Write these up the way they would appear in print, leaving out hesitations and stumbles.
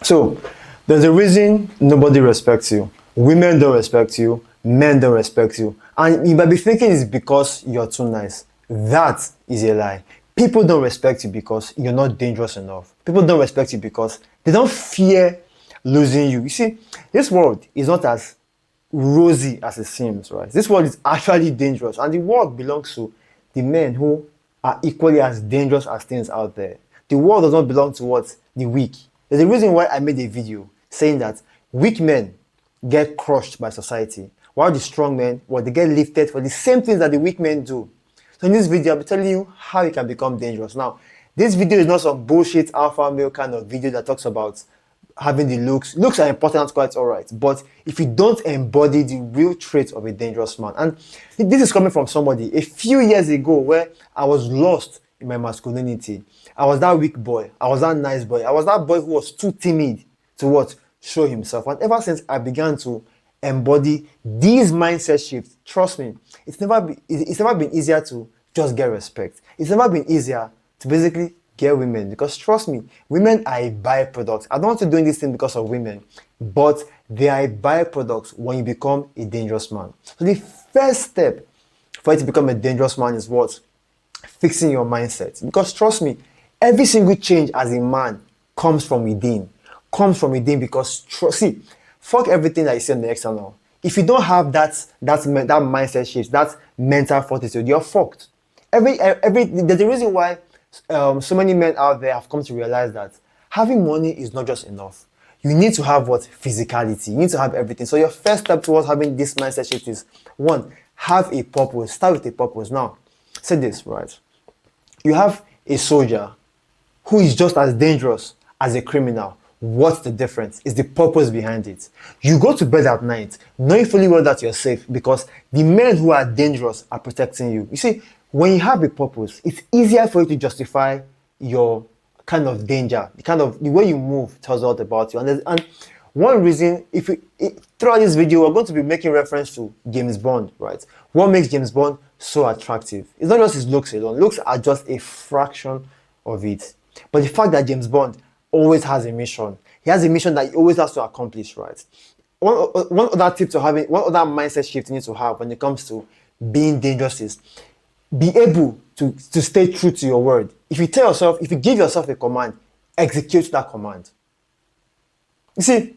So there's a reason nobody respects you. Women don't respect you, men don't respect you. And you might be thinking it's because you're too nice. That is a lie. People don't respect you because you're not dangerous enough. People don't respect you because they don't fear losing you. You see, this world is not as rosy as it seems, right? This world is actually dangerous, and the world belongs to the men who are equally as dangerous as things out there. The world does not belong to what? The weak. There's a reason why I made a video saying that weak men get crushed by society, while the strong men, well, they get lifted for the same things that the weak men do. So in this video, I'll be telling you how you can become dangerous. Now, this video is not some bullshit alpha male kind of video that talks about having the looks. Looks are important, quite all right. But if you don't embody the real traits of a dangerous man, and this is coming from somebody a few years ago where I was lost in my masculinity. I was that weak boy. I was that nice boy. I was that boy who was too timid to what? Show himself. And ever since I began to embody these mindset shifts, trust me, it's never been easier to just get respect. It's never been easier to basically get women, because trust me, women are a byproduct. I don't want to do this thing because of women, but they are a byproduct when you become a dangerous man. So the first step for you to become a dangerous man is what? Fixing your mindset. Because trust me, every single change as a man comes from within. Comes from within, because see, fuck everything that you see on the external. If you don't have that mindset shift, that mental fortitude, you're fucked. There's a reason why so many men out there have come to realize that having money is not just enough. You need to have what? Physicality. You need to have everything. So your first step towards having this mindset shift is, one, have a purpose. Start with a purpose. Now, say this, right? You have a soldier who is just as dangerous as a criminal. What's the difference? It's the purpose behind it. You go to bed at night knowing fully well that you're safe because the men who are dangerous are protecting you. You see, when you have a purpose, it's easier for you to justify your kind of danger. The way you move tells a lot about you. And one reason, throughout this video, we're going to be making reference to James Bond, right? What makes James Bond so attractive? It's not just his looks alone. Looks are just a fraction of it. But the fact that James Bond always has a mission. He has a mission that he always has to accomplish, right? One other mindset shift you need to have when it comes to being dangerous is be able to stay true to your word. If you give yourself a command, execute that command. You see,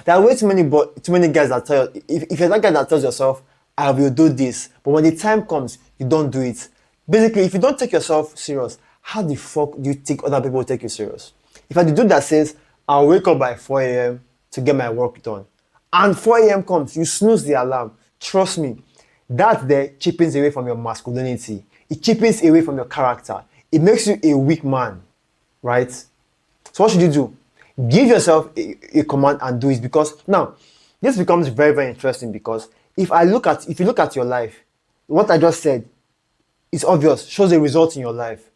there are way too many guys that tell you, if you're that guy that tells yourself, I will do this, but when the time comes, you don't do it. Basically, if you don't take yourself serious, how the fuck do you think other people will take you serious? If you're the dude that says, I'll wake up by 4 a.m. to get my work done, and 4 a.m. comes, you snooze the alarm, trust me, that there chippens away from your masculinity. It chippens away from your character. It makes you a weak man, right? So what should you do? Give yourself a command and do it, because now, this becomes very, very interesting, because if you look at your life, what I just said is obvious, shows a result in your life.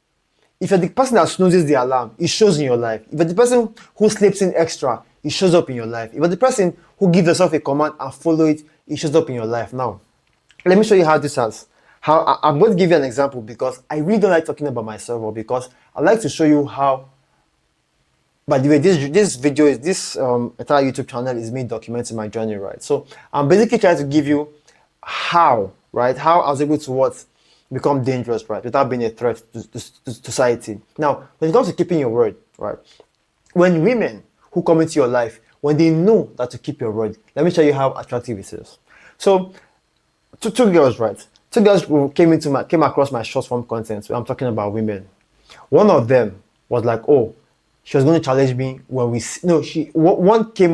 If you're the person that snoozes the alarm, it shows in your life. If you're the person who sleeps in extra, it shows up in your life. If you're the person who gives yourself a command and follow it, it shows up in your life. Now, let me show you how I'm going to give you an example, because I really don't like talking about myself, or because I like to show you how. By the way, this entire YouTube channel is me documenting my journey, right? So I'm basically trying to give you how I was able to become dangerous, right, without being a threat to society. Now, when it comes to keeping your word, right, when women who come into your life, when they know that to keep your word, let me show you how attractive it is. So, two girls, right? Two girls who came across my short form content where I'm talking about women. One of them was like, oh, she was going to challenge me when one came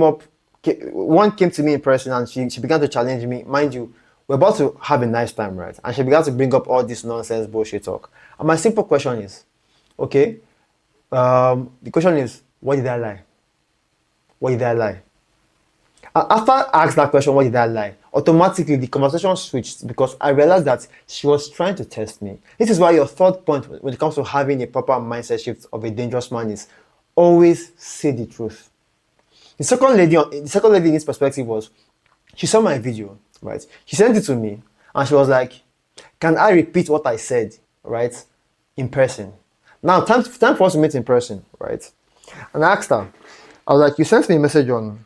to me in person, and she began to challenge me. Mind you, we're about to have a nice time, right? And she began to bring up all this nonsense bullshit talk. And my simple question is, okay, the question is, what did I lie? What did I lie? After I asked that question, what did I lie? Automatically, the conversation switched, because I realized that she was trying to test me. This is why your third point when it comes to having a proper mindset shift of a dangerous man is always say the truth. The second lady in this perspective was, she saw my video, right? She sent it to me, and she was like, can I repeat what I said, right, in person? Now, time for us to meet in person, right? And I asked her, I was like, you sent me a message on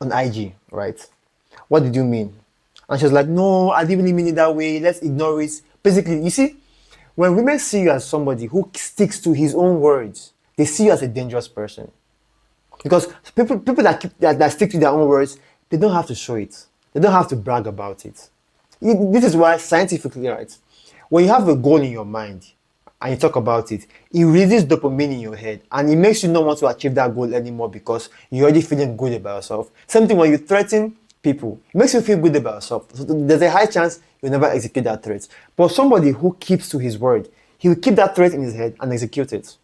IG, right? What did you mean? And she was like, no, I didn't really mean it that way. Let's ignore it. Basically, you see, when women see you as somebody who sticks to his own words, they see you as a dangerous person. Because people that stick to their own words, they don't have to show it. They don't have to brag about it. This is why scientifically, right? When you have a goal in your mind and you talk about it, it releases dopamine in your head and it makes you not want to achieve that goal anymore because you're already feeling good about yourself. Same thing when you threaten people, it makes you feel good about yourself. So there's a high chance you'll never execute that threat. But somebody who keeps to his word, he will keep that threat in his head and execute it.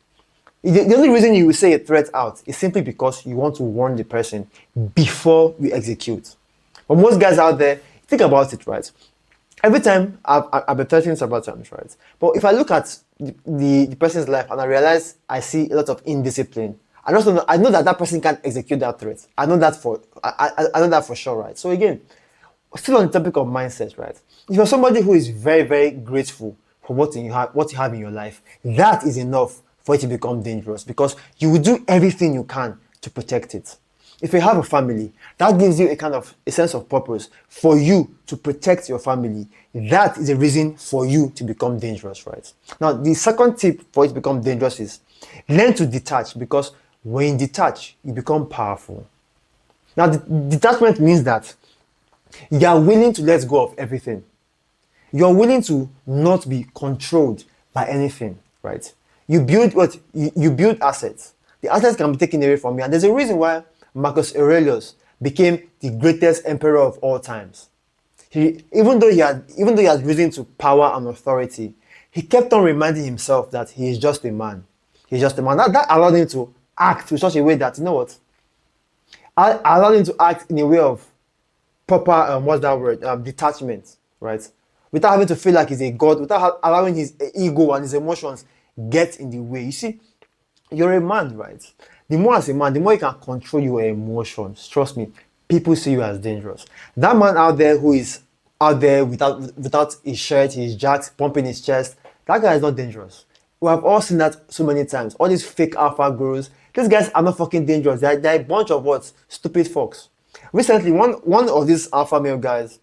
The only reason you will say a threat out is simply because you want to warn the person before you execute. But most guys out there, think about it, right? Every time I've been threatening several times, right? But if I look at the person's life and I realize I see a lot of indiscipline, I know that person can't execute that threat. I know that for sure, right? So again, still on the topic of mindset, right? If you're somebody who is very, very grateful for what you have in your life, that is enough for it to become dangerous because you will do everything you can to protect it. If you have a family, that gives you a sense of purpose for you to protect your family. That is a reason for you to become dangerous, right? Now, the second tip for it to become dangerous is learn to detach because when you detach, you become powerful. Now, detachment means that you are willing to let go of everything. You're willing to not be controlled by anything, right? You build you build assets. The assets can be taken away from you, and there's a reason why Marcus Aurelius became the greatest emperor of all times. Even though he had risen to power and authority, he kept on reminding himself that he is just a man. He's just a man. That allowed him to act in such a way that, you know what? Allowed him to act in a way of proper, what's that word? Detachment, right? Without having to feel like he's a god, without allowing his ego and his emotions get in the way. You see, you're a man, right? The more as a man, the more you can control your emotions. Trust me, people see you as dangerous. That man out there who is out there without his shirt, his jacks, pumping his chest, that guy is not dangerous. We have all seen that so many times. All these fake alpha gurus, these guys are not fucking dangerous. They're a bunch of what? Stupid fucks. Recently, one of these alpha male guys,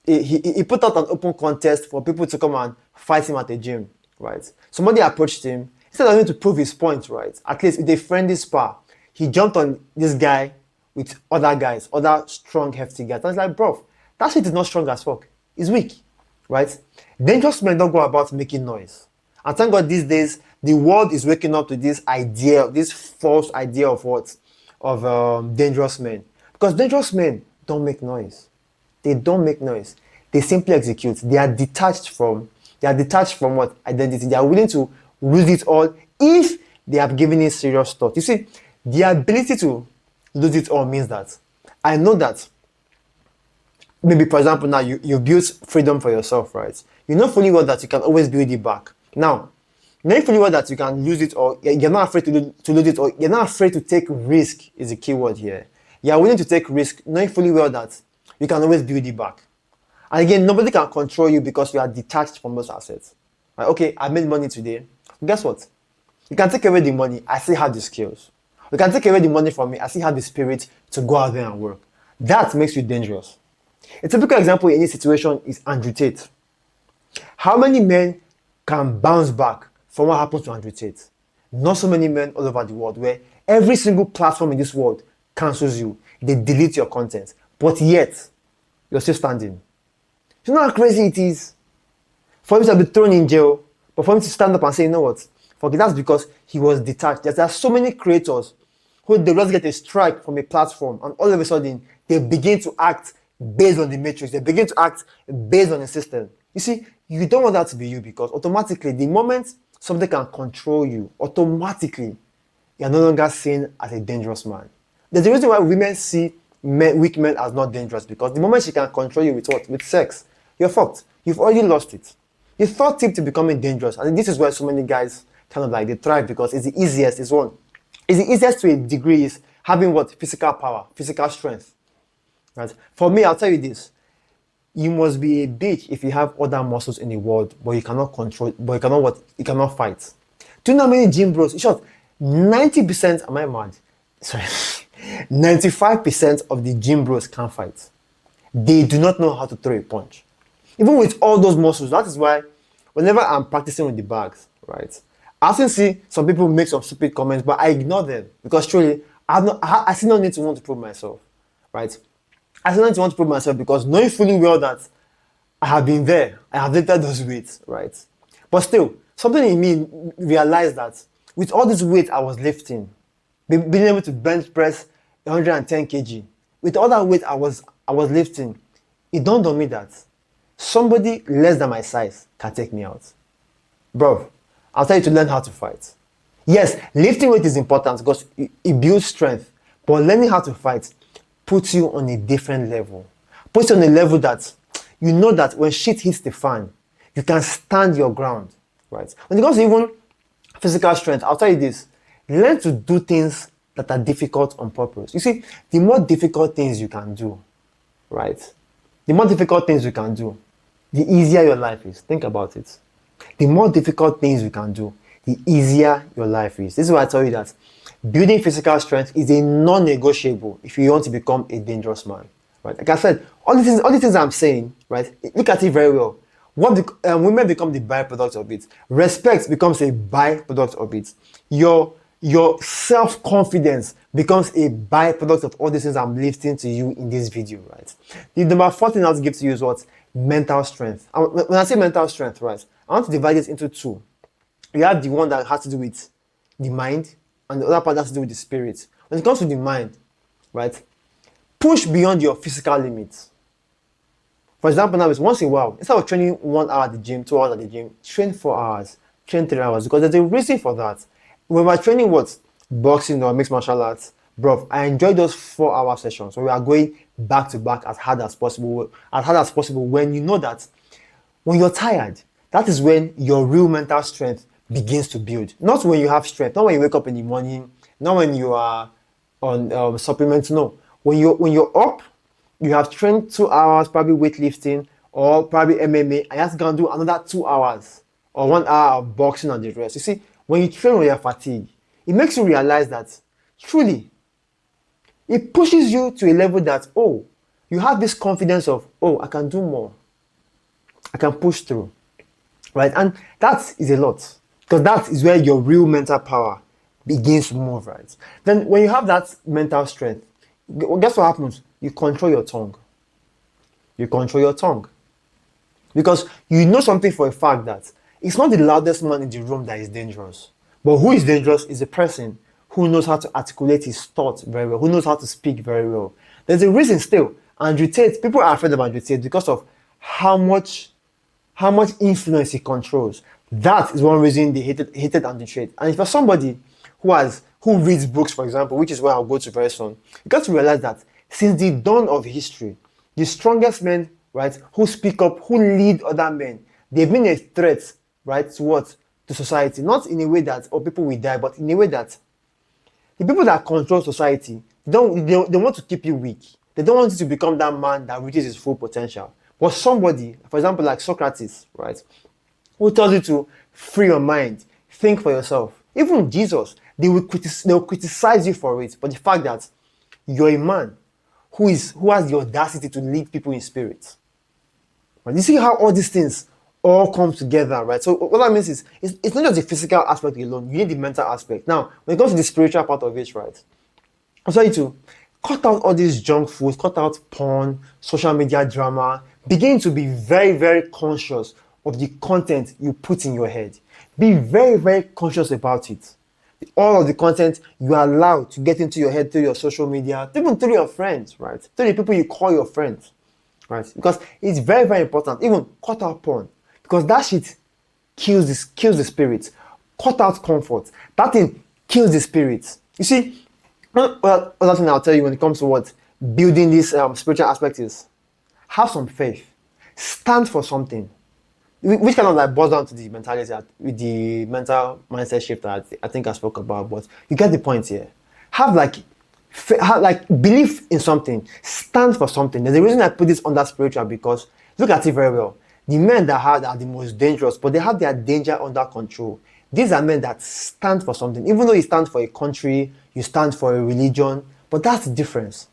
he put out an open contest for people to come and fight him at the gym, right? Somebody approached him. Instead of him to prove his point, right? At least with a friendly spar, he jumped on this guy with other guys, other strong, hefty guys. I was like, bro, that shit is not strong as fuck. It's weak, right? Dangerous men don't go about making noise. And thank God these days, the world is waking up to this idea, this false idea of what? Of dangerous men. Because dangerous men don't make noise. They don't make noise. They simply execute. They are detached from what? Identity. They are willing to lose it all if they have given it serious thought. You see, the ability to lose it all means that I know that maybe, for example, now you built freedom for yourself, right? You know fully well that you can always build it back. Now, knowing fully well that you can lose it or you're not afraid to lose it or you're not afraid to take risk is the key word here. You are willing to take risk, knowing fully well that you can always build it back. And again, nobody can control you because you are detached from those assets. Right? Okay, I made money today. Guess what? You can take away the money, I still have the skills. You can take away the money from me, I still have the spirit to go out there and work. That makes you dangerous. A typical example in any situation is Andrew Tate. How many men can bounce back from what happened to Andrew Tate? Not so many men all over the world, where every single platform in this world cancels you. They delete your content. But yet, you're still standing. You know how crazy it is for him to be thrown in jail, but for him to stand up and say, you know what? Forget, that's because he was detached. There are so many creators who they just get a strike from a platform, and all of a sudden they begin to act based on the matrix. They begin to act based on the system. You see, you don't want that to be you because automatically, the moment something can control you, automatically, you're no longer seen as a dangerous man. There's a reason why women see weak men as not dangerous because the moment she can control you with what? With sex, you're fucked. You've already lost it. Your third tip to becoming dangerous, and this is where so many guys kind of like they thrive because it's the easiest. It's the easiest to a degree is having what? Physical power, physical strength. Right? For me, I'll tell you this. You must be a bitch if you have other muscles in the world, but you cannot control, but you cannot what? You cannot fight. Do you know how many gym bros? In short, 90%, am I mad? Sorry. 95% of the gym bros can't fight. They do not know how to throw a punch. Even with all those muscles, that is why whenever I'm practicing with the bags, right, I often see some people make some stupid comments, but I ignore them because truly, I still don't need to want to prove myself, right? I still don't need to want to prove myself because knowing fully well that I have been there, I have lifted those weights, right? But still, something in me realized that with all this weight I was lifting, being able to bench press 110 kg, with all that weight I was lifting, it dawned on me that somebody less than my size can take me out. Bro, I'll tell you to learn how to fight. Yes, lifting weight is important because it builds strength, but learning how to fight puts you on a different level. Puts you on a level that you know that when shit hits the fan, you can stand your ground, right? When it comes to even physical strength, I'll tell you this, learn to do things that are difficult on purpose. You see, the more difficult things you can do, right? The more difficult things you can do, the easier your life is. Think about it. The more difficult things you can do, the easier your life is. This is why I tell you that building physical strength is a non-negotiable if you want to become a dangerous man. Right? Like I said, all these things I'm saying, right? Look at it very well. Women become the byproduct of it. Respect becomes a byproduct of it. Your self-confidence becomes a byproduct of all these things I'm listing to you in this video, right? The number 4 thing I'll give to you is what? Mental strength. And when I say mental strength, right, I want to divide it into two. You have the one that has to do with the mind, and the other part has to do with the spirit. When it comes to the mind, right, push beyond your physical limits. For example, now it's once in a while, instead of training 1 hour at the gym, 2 hours at the gym, train 4 hours, train 3 hours, because there's a reason for that. When we're training what? Boxing or mixed martial arts, bro, I enjoy those 4-hour sessions. So we are going back to back as hard as possible when you know that when you're tired, that is when your real mental strength begins to build. Not when you have strength, not when you wake up in the morning, not when you are on supplements, no. When you're up, you have trained 2 hours, probably weightlifting or probably MMA, and you have to go and do another 2 hours or 1 hour of boxing and the rest. You see, when you train when you're fatigued, it makes you realize that truly, it pushes you to a level that, oh, you have this confidence of, oh, I can do more. I can push through, right? And that is a lot because that is where your real mental power begins to move, right? Then when you have that mental strength, guess what happens? You control your tongue. You control your tongue. Because you know something for a fact that it's not the loudest man in the room that is dangerous. But who is dangerous is a person who knows how to articulate his thoughts very well, who knows how to speak very well. There's a reason still. Andrew Tate, people are afraid of Andrew Tate because of how much influence he controls. That is one reason they hated Andrew Tate. And if you're somebody who reads books, for example, which is where I'll go to very soon, you got to realize that since the dawn of history, the strongest men, right, who speak up, who lead other men, they've been a threat, right, to what? To society. Not in a way that, oh, people will die, but in a way that the people that control society, they want to keep you weak. They don't want you to become that man that reaches his full potential. But somebody, for example, like Socrates, right, who tells you to free your mind, think for yourself. Even Jesus, they will criticize you for it. But the fact that you're a man who has the audacity to lead people in spirit. Right? You see how all these things all come together, right? So what that means is it's not just the physical aspect alone. You need the mental aspect. Now, when it comes to the spiritual part of it, right, I'll tell you to cut out all these junk foods, cut out porn, social media drama. Begin to be very, very conscious of the content you put in your head. Be very, very conscious about it. All of the content you are allowed to get into your head through your social media, even through your friends, right? Through the people you call your friends, right? Because it's very, very important. Even cut out porn, because that shit kills the spirit. Cut out comfort. That thing kills the spirit. You see, well, another thing I'll tell you when it comes to what building this spiritual aspect is, have some faith. Stand for something. Which kind of like boils down to the mentality, with the mental mindset shift that I think I spoke about, but you get the point here. Have belief in something, stand for something. There's a reason I put this under spiritual, because look at it very well. The men that are the most dangerous, but they have their danger under control. These are men that stand for something. Even though you stand for a country, you stand for a religion, But that's the difference.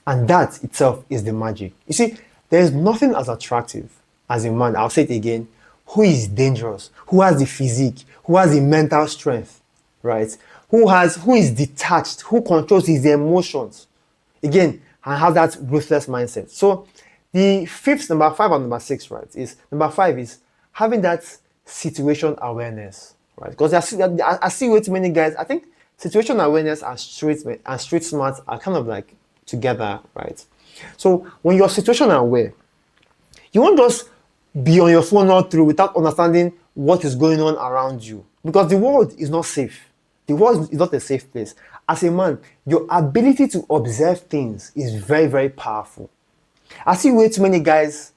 And that itself is the magic. You see, there is nothing as attractive as a man, I'll say it again, who is dangerous, who has the physique, who has the mental strength, right? Who is detached, who controls his emotions. Again, and have that ruthless mindset. So the fifth, number 5 and number 6, right, is number 5 is having that situation awareness, right? Because I see way too many guys. I think situation awareness and street smart are kind of like together, right? So when you're situation aware, you won't just be on your phone all through without understanding what is going on around you, because the world is not safe. The world is not a safe place. As a man, your ability to observe things is very, very powerful. I see way too many guys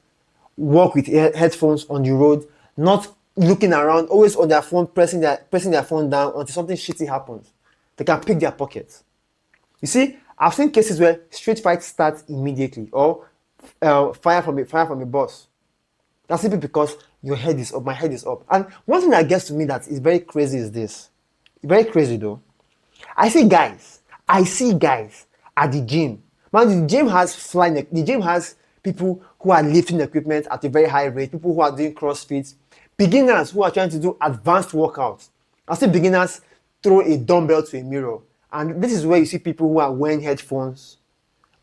walk with headphones on the road, not looking around, always on their phone, pressing their phone down until something shitty happens. They can pick their pockets. You see, I've seen cases where street fight starts immediately, or fire from a bus. That's simply because your head is up, my head is up. And one thing that gets to me that is very crazy is this. Very crazy though. I see guys at the gym. Man, the gym has people who are lifting equipment at a very high rate, people who are doing CrossFit, beginners who are trying to do advanced workouts. I see beginners throw a dumbbell to a mirror. And this is where you see people who are wearing headphones,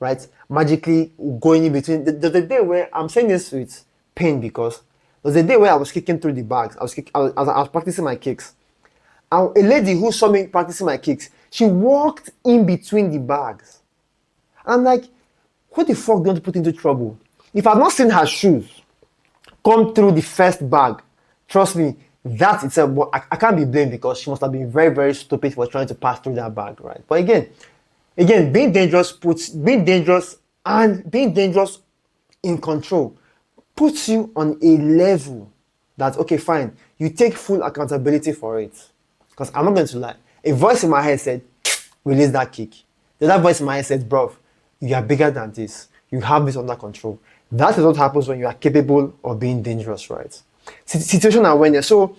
right? Magically going in between. There's a day where I'm saying this with pain, because there's a day where I was kicking through the bags. I was practicing my kicks. And a lady who saw me practicing my kicks, she walked in between the bags. And I'm like, what the fuck don't put into trouble? If I've not seen her shoes come through the first bag, trust me, that itself, I can't be blamed, because she must have been very, very stupid for trying to pass through that bag, right? But again, being dangerous and being dangerous in control puts you on a level that, okay, fine, you take full accountability for it. Because I'm not going to lie, a voice in my head said, release that kick. The other voice in my head said, bro, you are bigger than this. You have this under control. That is what happens when you are capable of being dangerous, right? Situation awareness. So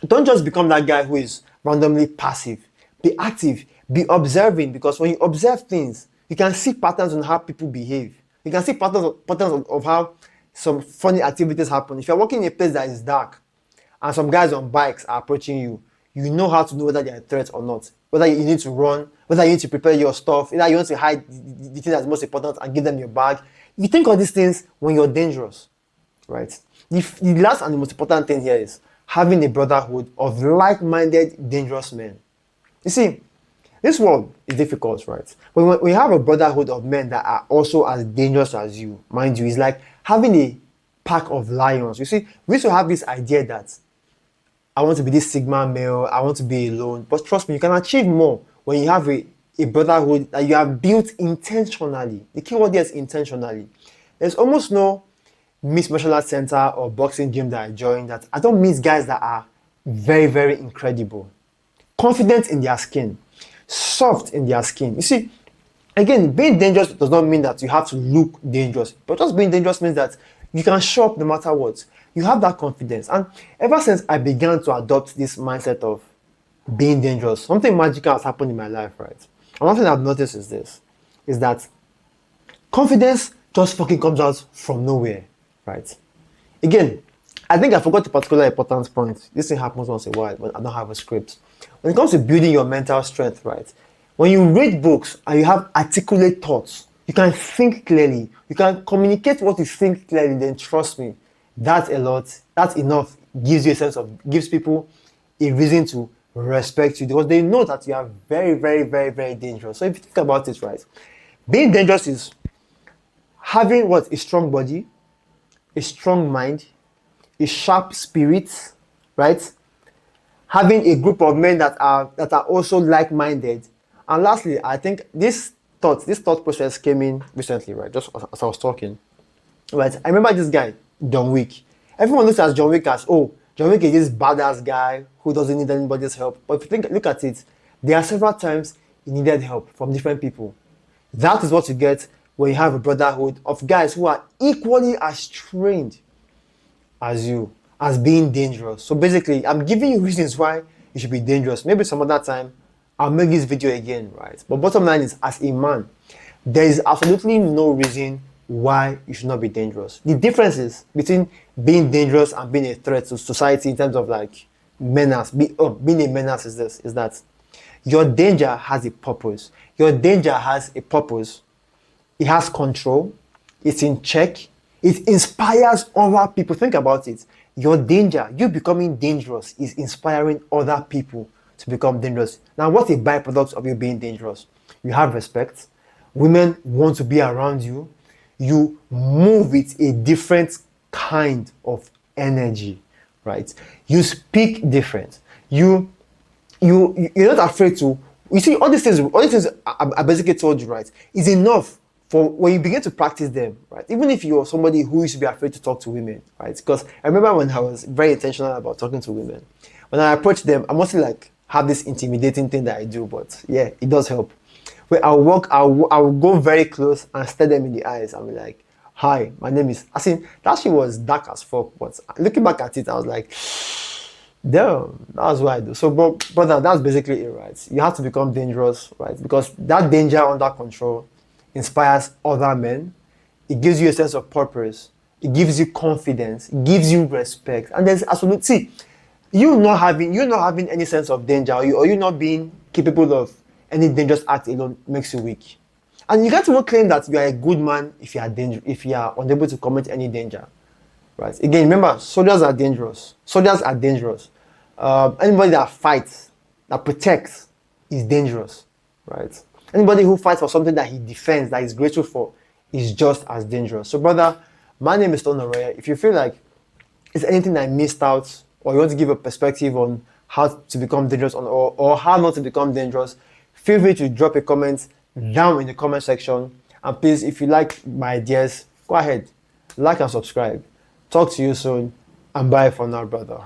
don't just become that guy who is randomly passive. Be active, be observing, because when you observe things, you can see patterns on how people behave. You can see patterns of how some funny activities happen. If you're walking in a place that is dark and some guys on bikes are approaching you, you know how to know whether they're a threat or not. Whether you need to run, whether you need to prepare your stuff, either you want to hide the thing that's most important and give them your bag. You think of these things when you're dangerous, right? The last and the most important thing here is having a brotherhood of like-minded, dangerous men. You see, this world is difficult, right? But when we have a brotherhood of men that are also as dangerous as you, mind you, it's like having a pack of lions. You see, we used to have this idea that I want to be this Sigma male, I want to be alone. But trust me, you can achieve more when you have a brotherhood that you have built intentionally. The key word here is intentionally. There's almost no mixed martial arts center or boxing gym that I joined that I don't meet guys that are very, very incredible. Confident in their skin, soft in their skin. You see, again, being dangerous does not mean that you have to look dangerous, but just being dangerous means that you can show up no matter what. You have that confidence. And ever since I began to adopt this mindset of being dangerous, something magical has happened in my life, right? And one thing I've noticed is that confidence just fucking comes out from nowhere, right? Again, I think I forgot a particular important point. This thing happens once in a while when I don't have a script. When it comes to building your mental strength, right? When you read books and you have articulate thoughts, you can think clearly, you can communicate what you think clearly, then trust me, that's enough, gives people a reason to respect you, because they know that you are very, very, very, very dangerous. So if you think about it, right, being dangerous is having a strong body, a strong mind, a sharp spirit, right? Having a group of men that are also like-minded. And lastly, I think this thought process came in recently, right? Just as I was talking, right? I remember this guy, John Wick. Everyone looks at John Wick as, oh, John Wick is this badass guy who doesn't need anybody's help. But if you look at it, there are several times he needed help from different people. That is what you get when you have a brotherhood of guys who are equally as trained as you, as being dangerous. So basically, I'm giving you reasons why you should be dangerous. Maybe some other time I'll make this video again, right? But bottom line is, as a man, there is absolutely no reason why you should not be dangerous. The differences between being dangerous and being a threat to society in terms of like menace, being a menace is that your danger has a purpose. Your danger has a purpose. It has control. It's in check. It inspires other people. Think about it. Your danger, you becoming dangerous, is inspiring other people to become dangerous. Now, what's a byproduct of you being dangerous? You have respect. Women want to be around you. You move with a different kind of energy, right? You speak different. You're not afraid to. You see, all these things I basically told you, right, is enough for when you begin to practice them, right? Even if you're somebody who used to be afraid to talk to women, right? Because I remember when I was very intentional about talking to women, when I approach them, I mostly like have this intimidating thing that I do, but yeah, it does help. Where I'll go very close and stare them in the eyes and be like, "Hi, my name is." I think that shit was dark as fuck, but looking back at it, I was like, damn, that's what I do. So, brother, that's basically it, right? You have to become dangerous, right? Because that danger under control inspires other men. It gives you a sense of purpose. It gives you confidence. It gives you respect. And there's absolutely, see, you not having any sense of danger, or you not being capable of any dangerous act alone makes you weak. And you can't even claim that you are a good man if you are unable to commit any danger, right? Again, remember, soldiers are dangerous. Soldiers are dangerous. Anybody that fights, that protects, is dangerous, right? Anybody who fights for something that he defends, that he's grateful for, is just as dangerous. So, brother, my name is Stone Oroya. If you feel like it's anything I missed out, or you want to give a perspective on how to become dangerous or how not to become dangerous, feel free to drop a comment down in the comment section. And please, if you like my ideas, go ahead, like and subscribe. Talk to you soon, and bye for now, brother.